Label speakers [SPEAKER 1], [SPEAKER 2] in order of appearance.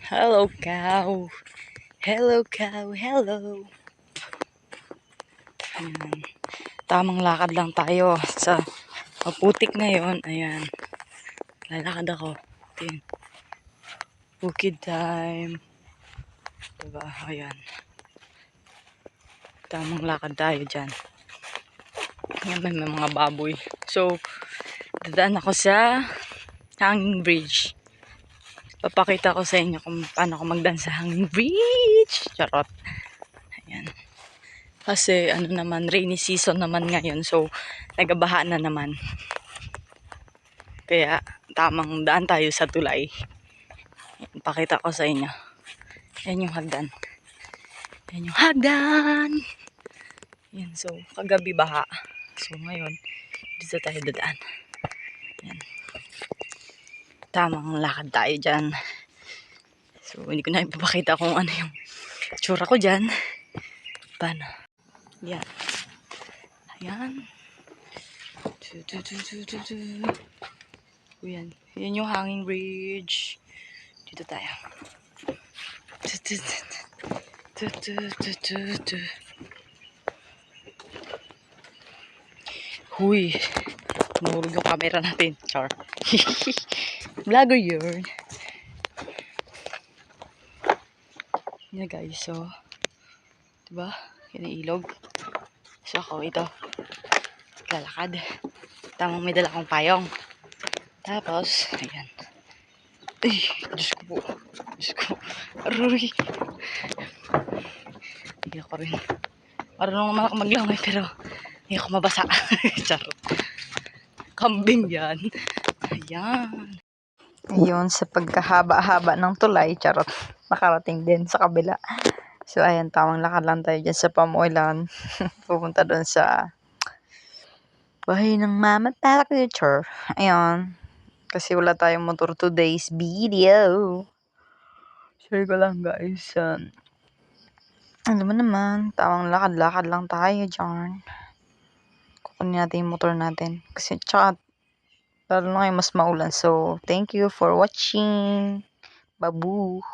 [SPEAKER 1] Hello, cow. Hello, cow. Hello. Ayan. Tamang lakad lang tayo sa maputik ngayon. Ayan. Lalakad ako. Ayan. Bukid time. Diba? Ayan. Tamang lakad tayo dyan. Ayan, may mga baboy. So, dadaan ako sa hanging bridge. Papakita ko sa inyo kung paano ako magdaan sa hanging bridge. Charot. Ayan. Kasi ano naman, rainy season naman ngayon. So, nagabaha na naman. Kaya, tamang daan tayo sa tulay. Ayan, pakita ko sa inyo. Ayan yung hagdan. Ayan yung hagdan. Ayan, so, kagabi baha. So, ngayon, dito tayo dadaan. Ayan. Tamang lakad tayo dyan. So, hindi ko na ipapakita kung ano yung tsura ko dyan. Paano? Ayan. Ayan. Ayan. Ayan yung hanging bridge. Dito tayo. Huy. Nahulog yung camera natin. Char. Vlogger yun. Yan guys. So, diba? Yan yung ilog. So ako ito. Lalakad. Tamang may dala kong payong. Tapos, ayan. Ay, Diyos ko po. Diyos ko. Aroy. Hindi ako rin. Marunong naman ako maglangoy pero hindi ako mabasa. Charot. Kambing yan. Ayan. Ayun, sa pagkahaba-haba ng tulay, charot, nakarating din sa kabila. So, ayan, tamang lakad lang tayo dyan sa Pamuilan. Pupunta doon sa bahay ng Mama Picture. Ayun. Kasi wala tayong motor today's video. Share ko lang guys. Alam mo naman, tamang lakad-lakad lang tayo dyan. Kukunin natin yung motor natin. Kasi tsaka, lalo na ngayon mas maulan. So, thank you for watching. Babu.